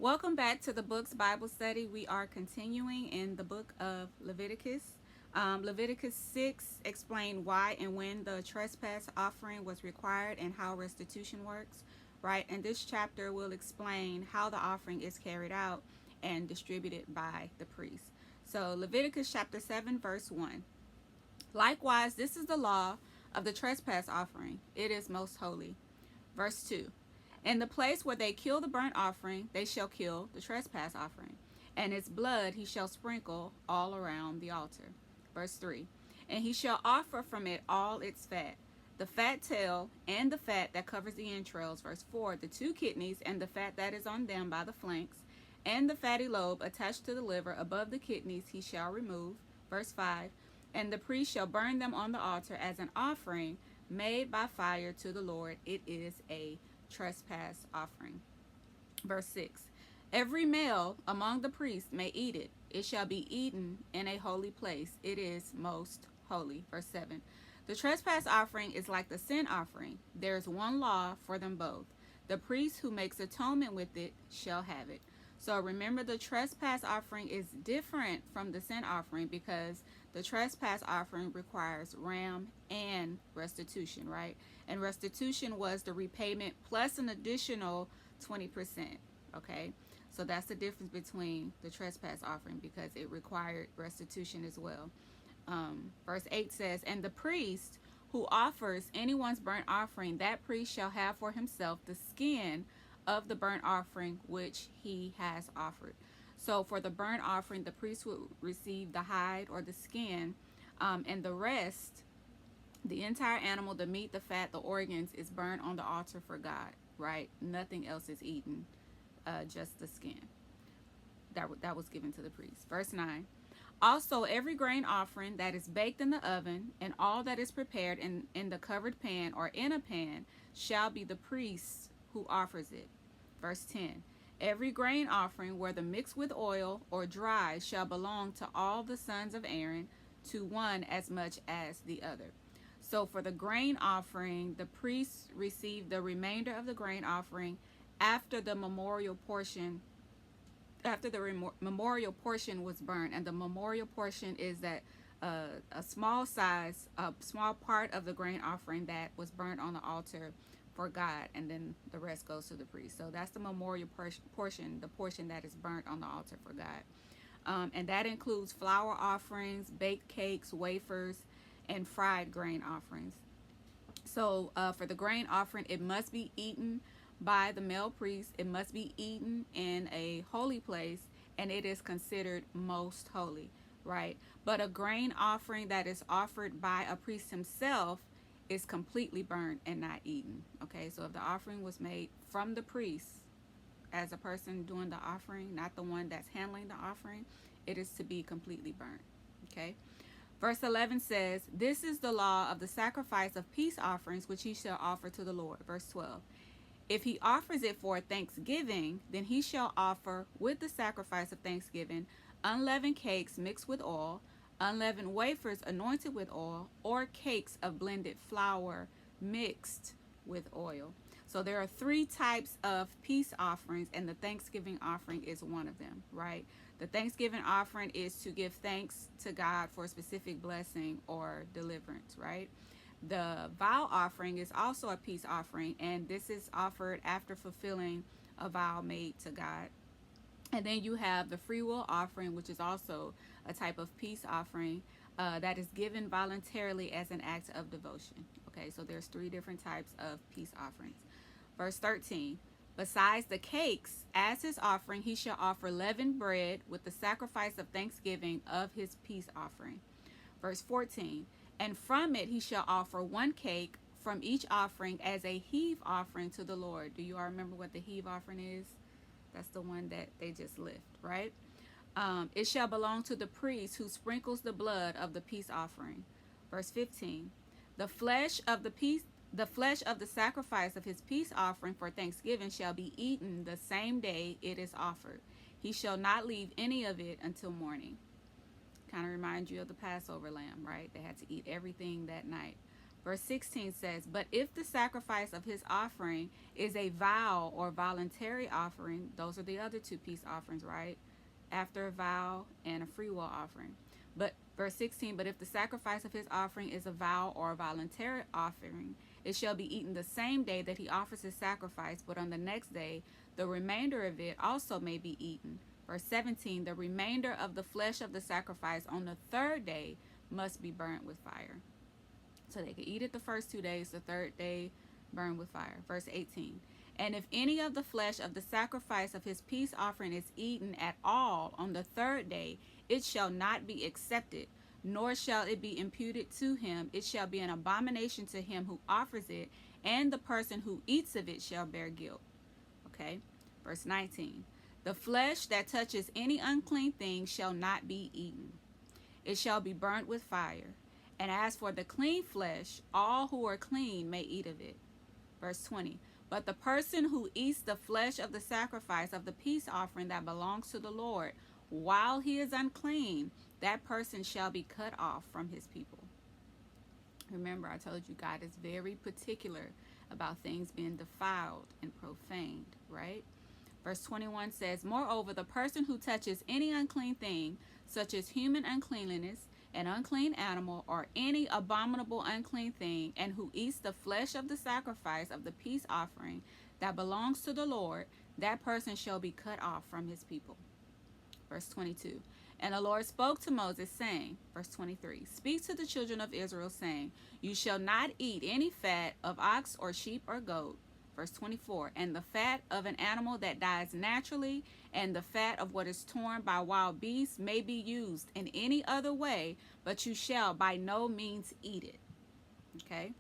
Welcome back to the Books Bible Study. We are continuing in the book of Leviticus. Leviticus 6 explained why and when the trespass offering was required and how restitution works, right? And this chapter will explain how the offering is carried out and distributed by the priest. So, Leviticus chapter 7, verse 1. Likewise, this is the law of the trespass offering. It is most holy. Verse 2. In the place where they kill the burnt offering, they shall kill the trespass offering, and its blood he shall sprinkle all around the altar. Verse 3. And he shall offer from it all its fat, the fat tail and the fat that covers the entrails. Verse 4. The two kidneys and the fat that is on them by the flanks, and the fatty lobe attached to the liver above the kidneys he shall remove. Verse 5. And the priest shall burn them on the altar as an offering made by fire to the Lord. It is a trespass offering. Verse 6. Every male among the priests may eat it. It shall be eaten in a holy place. It is most holy. Verse 7. The trespass offering is like the sin offering. There is one law for them both. The priest who makes atonement with it shall have it. So remember, the trespass offering is different from the sin offering because the trespass offering requires ram and restitution, right? And restitution was the repayment plus an additional 20%, okay? So that's the difference between the trespass offering because it required restitution as well. Verse 8 says, and the priest who offers anyone's burnt offering, that priest shall have for himself the skin of the burnt offering which he has offered. So for the burnt offering, the priest would receive the hide or the skin, and the rest, the entire animal, the meat, the fat, the organs, is burned on the altar for God, right? Nothing else is eaten, just the skin. That was given to the priest. Verse 9. Also, every grain offering that is baked in the oven and all that is prepared in the covered pan or in a pan shall be the priest who offers it. Verse 10. Every grain offering, whether mixed with oil or dry, shall belong to all the sons of Aaron, to one as much as the other. So for the grain offering, the priests received the remainder of the grain offering after the memorial portion was burned. And the memorial portion is that a small part of the grain offering that was burned on the altar for God, and then the rest goes to the priest. So that's the memorial portion, the portion that is burnt on the altar for God. And that includes flour offerings, baked cakes, wafers, and fried grain offerings. So for the grain offering, it must be eaten by the male priest. It must be eaten in a holy place, and it is considered most holy, right? But a grain offering that is offered by a priest himself is completely burnt and not eaten. Okay, so if the offering was made from the priest as a person doing the offering, not the one that's handling the offering, it is to be completely burnt. Okay. Verse 11 says, this is the law of the sacrifice of peace offerings which he shall offer to the Lord. Verse 12. If he offers it for thanksgiving, then he shall offer with the sacrifice of thanksgiving unleavened cakes mixed with oil, unleavened wafers anointed with oil, or cakes of blended flour mixed with oil. So there are three types of peace offerings, and the Thanksgiving offering is one of them, right? The Thanksgiving offering is to give thanks to God for a specific blessing or deliverance, right? The vow offering is also a peace offering, and this is offered after fulfilling a vow made to God. And then you have the free will offering, which is also a type of peace offering that is given voluntarily as an act of devotion. Okay, so there's three different types of peace offerings. Verse 13. Besides the cakes, as his offering, he shall offer leavened bread with the sacrifice of thanksgiving of his peace offering. Verse 14. And from it he shall offer one cake from each offering as a heave offering to the Lord. Do you all remember what the heave offering is? That's the one that they just lift, right? It shall belong to the priest who sprinkles the blood of the peace offering. Verse 15. The flesh of the sacrifice of his peace offering for thanksgiving shall be eaten the same day it is offered. He shall not leave any of it until morning. Kind of reminds you of the Passover lamb, right? They had to eat everything that night. Verse 16 says, "But if the sacrifice of his offering is a vow or voluntary offering," those are the other two peace offerings, right? After a vow and a free will offering. But verse 16, "But if the sacrifice of his offering is a vow or a voluntary offering, it shall be eaten the same day that he offers his sacrifice, but on the next day the remainder of it also may be eaten." Verse 17, "The remainder of the flesh of the sacrifice on the third day must be burnt with fire." So they could eat it the first 2 days, the third day burn with fire. Verse 18, "And if any of the flesh of the sacrifice of his peace offering is eaten at all on the third day, it shall not be accepted, nor shall it be imputed to him. It shall be an abomination to him who offers it, and the person who eats of it shall bear guilt." Okay. Verse 19, "The flesh that touches any unclean thing shall not be eaten. It shall be burnt with fire. And as for the clean flesh, all who are clean may eat of it." Verse 20, "But the person who eats the flesh of the sacrifice of the peace offering that belongs to the Lord, while he is unclean, that person shall be cut off from his people." Remember, I told you God is very particular about things being defiled and profaned, right? Verse 21 says, "Moreover, the person who touches any unclean thing, such as human uncleanliness, an unclean animal, or any abominable unclean thing, and who eats the flesh of the sacrifice of the peace offering that belongs to the Lord, that person shall be cut off from his people." Verse 22, "And the Lord spoke to Moses, saying," verse 23, "Speak to the children of Israel, saying, You shall not eat any fat of ox or sheep or goat." Verse 24, "And the fat of an animal that dies naturally, and the fat of what is torn by wild beasts may be used in any other way, but you shall by no means eat it." Okay.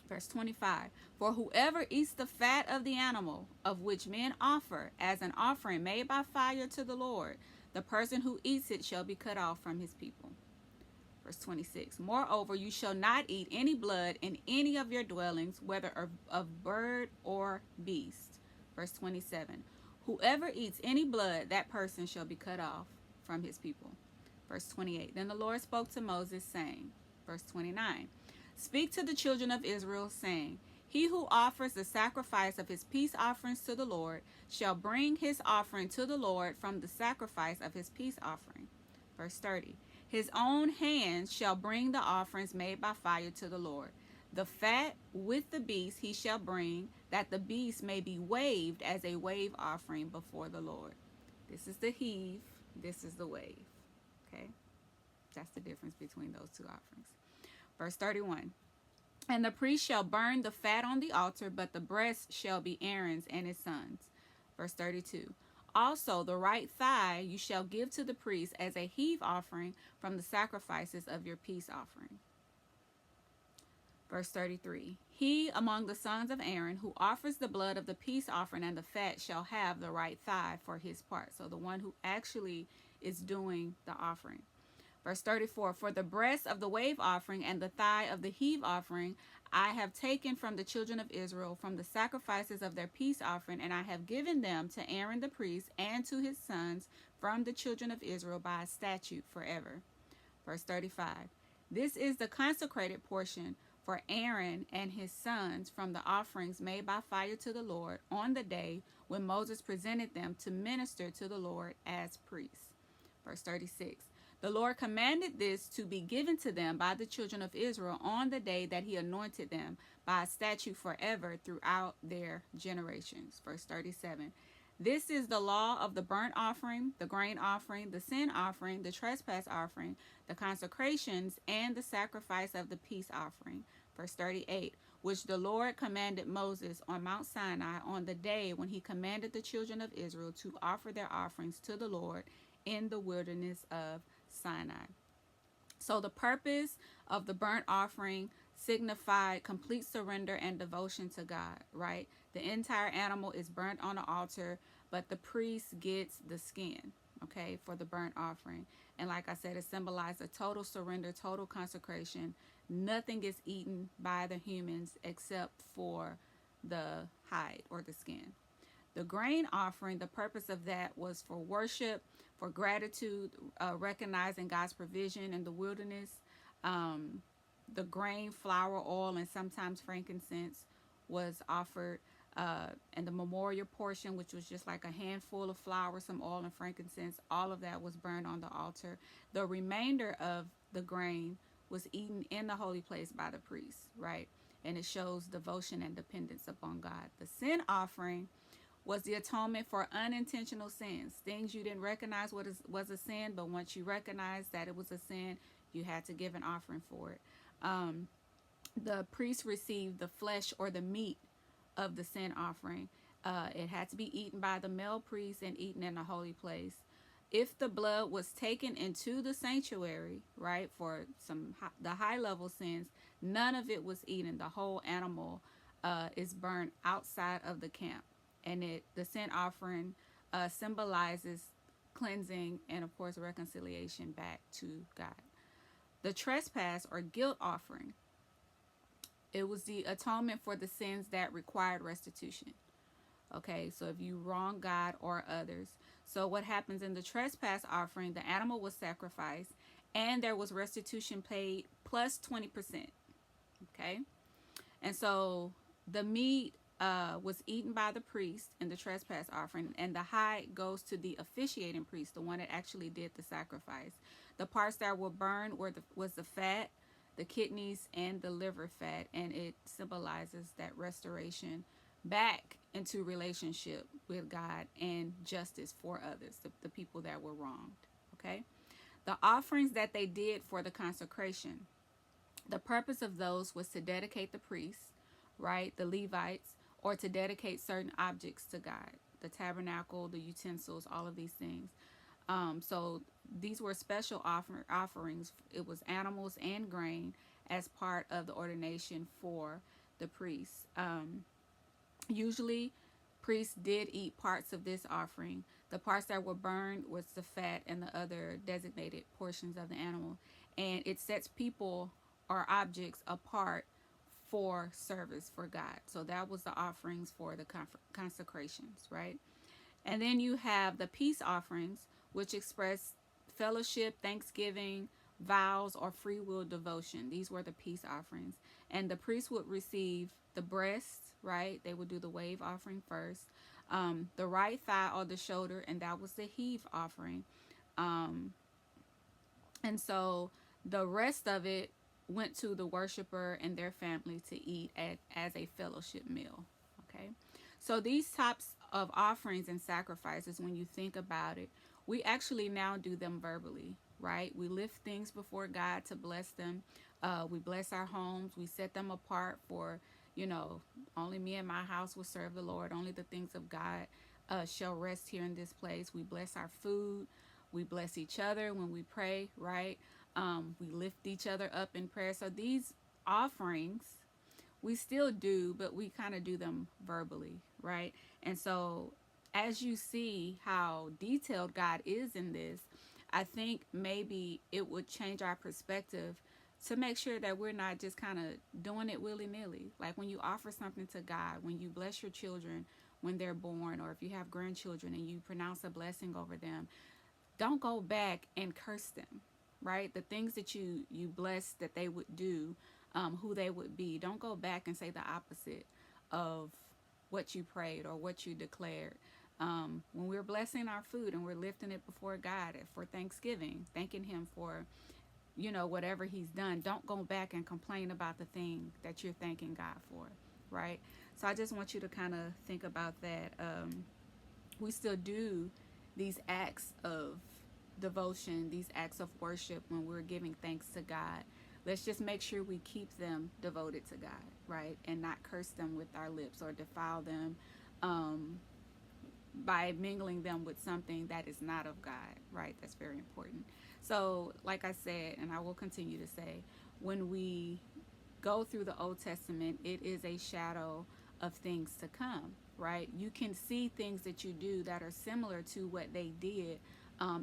Verse 25, "For whoever eats the fat of the animal, of which men offer as an offering made by fire to the Lord, the person who eats it shall be cut off from his people." Verse 26, "Moreover, you shall not eat any blood in any of your dwellings, whether of bird or beast." Verse 27, "Whoever eats any blood, that person shall be cut off from his people." Verse 28, "Then the Lord spoke to Moses, saying," verse 29, "Speak to the children of Israel, saying, He who offers the sacrifice of his peace offerings to the Lord shall bring his offering to the Lord from the sacrifice of his peace offering." Verse 30, "His own hands shall bring the offerings made by fire to the Lord. The fat with the beast he shall bring, that the beast may be waved as a wave offering before the Lord." This is the heave, this is the wave. Okay? That's the difference between those two offerings. Verse 31, "And the priest shall burn the fat on the altar, but the breast shall be Aaron's and his sons." Verse 32, "Also the right thigh you shall give to the priest as a heave offering from the sacrifices of your peace offering." Verse 33, "He among the sons of Aaron who offers the blood of the peace offering and the fat shall have the right thigh for his part." So the one who actually is doing the offering. Verse 34, "For the breast of the wave offering and the thigh of the heave offering I have taken from the children of Israel from the sacrifices of their peace offering, and I have given them to Aaron the priest and to his sons from the children of Israel by a statute forever." Verse 35, "This is the consecrated portion for Aaron and his sons from the offerings made by fire to the Lord on the day when Moses presented them to minister to the Lord as priests." Verse 36, "The Lord commanded this to be given to them by the children of Israel on the day that he anointed them by a statute forever throughout their generations." Verse 37, "This is the law of the burnt offering, the grain offering, the sin offering, the trespass offering, the consecrations, and the sacrifice of the peace offering." Verse 38, "Which the Lord commanded Moses on Mount Sinai on the day when he commanded the children of Israel to offer their offerings to the Lord in the wilderness of Sinai." So the purpose of the burnt offering signified complete surrender and devotion to God, right? The entire animal is burnt on the altar, but the priest gets the skin, okay, for the burnt offering. And like I said, it symbolized a total surrender, total consecration. Nothing is eaten by the humans except for the hide or the skin. The grain offering, the purpose of that was for worship, for gratitude, recognizing God's provision in the wilderness, the grain, flour, oil, and sometimes frankincense was offered. And the memorial portion, which was just like a handful of flour, some oil, and frankincense, all of that was burned on the altar. The remainder of the grain was eaten in the holy place by the priest, right? And it shows devotion and dependence upon God. The sin offering was the atonement for unintentional sins, things you didn't recognize what was a sin, but once you recognized that it was a sin, you had to give an offering for it. Um, the priest received the flesh or the meat of the sin offering. It had to be eaten by the male priest and eaten in a holy place. If the blood was taken into the sanctuary, right, for the high level sins, none of it was eaten. The whole animal is burned outside of the camp, and the sin offering symbolizes cleansing and of course reconciliation back to God. The trespass or guilt offering, it was the atonement for the sins that required restitution. Okay, so if you wrong God or others. So what happens in the trespass offering, the animal was sacrificed and there was restitution paid plus 20%. Okay, and so the meat was eaten by the priest in the trespass offering, and the hide goes to the officiating priest, the one that actually did the sacrifice. The parts that were burned was the fat, the kidneys, and the liver fat, and it symbolizes that restoration back into relationship with God and justice for others, the people that were wronged. Okay, the offerings that they did for the consecration, the purpose of those was to dedicate the priests, right, the Levites, or to dedicate certain objects to God, the tabernacle, the utensils, all of these things. So these were special offerings. It was animals and grain as part of the ordination for the priests. Usually, priests did eat parts of this offering. The parts that were burned was the fat and the other designated portions of the animal. And it sets people or objects apart for service for God. So that was the offerings for the consecrations, right? And then you have the peace offerings, which express fellowship, thanksgiving, vows, or free will devotion. These were the peace offerings. And the priest would receive the breast, right? They would do the wave offering first, the right thigh or the shoulder, and that was the heave offering. Um, and so the rest of it went to the worshiper and their family to eat as a fellowship meal. Okay, so these types of offerings and sacrifices, when you think about it, we actually now do them verbally, right? We lift things before God to bless them. We bless our homes. We set them apart for, only me and my house will serve the Lord. Only the things of God shall rest here in this place. We bless our food. We bless each other when we pray, right? We lift each other up in prayer. So these offerings we still do, but we kind of do them verbally, right? And so as you see how detailed God is in this, I think maybe it would change our perspective to make sure that we're not just kind of doing it willy-nilly. Like when you offer something to God, when you bless your children when they're born, or if you have grandchildren and you pronounce a blessing over them, don't go back and curse them, right? The things that you bless that they would do, who they would be, don't go back and say the opposite of what you prayed or what you declared. When we're blessing our food and we're lifting it before God for Thanksgiving, thanking Him for, whatever He's done, don't go back and complain about the thing that you're thanking God for, right? So I just want you to kind of think about that. We still do these acts of devotion, these acts of worship when we're giving thanks to God. Let's just make sure we keep them devoted to God, right? And not curse them with our lips or defile them by mingling them with something that is not of God, right? That's very important. So, like I said, and I will continue to say, when we go through the Old Testament, it is a shadow of things to come, right? You can see things that you do that are similar to what they did.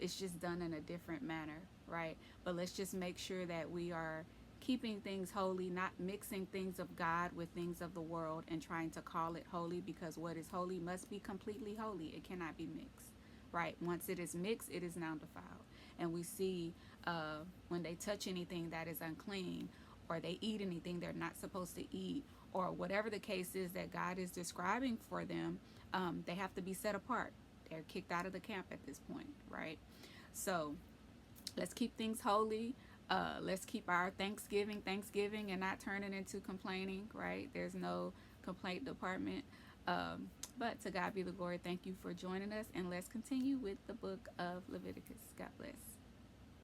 It's just done in a different manner, right? But let's just make sure that we are keeping things holy, not mixing things of God with things of the world and trying to call it holy, because what is holy must be completely holy. It cannot be mixed, right? Once it is mixed, it is now defiled. And we see when they touch anything that is unclean, or they eat anything they're not supposed to eat, or whatever the case is that God is describing for them, they have to be set apart. They're kicked out of the camp at this point, right? So let's keep things holy. Let's keep our Thanksgiving and not turning into complaining, right? There's no complaint department. But to God be the glory. Thank you for joining us, and let's continue with the book of Leviticus. God bless.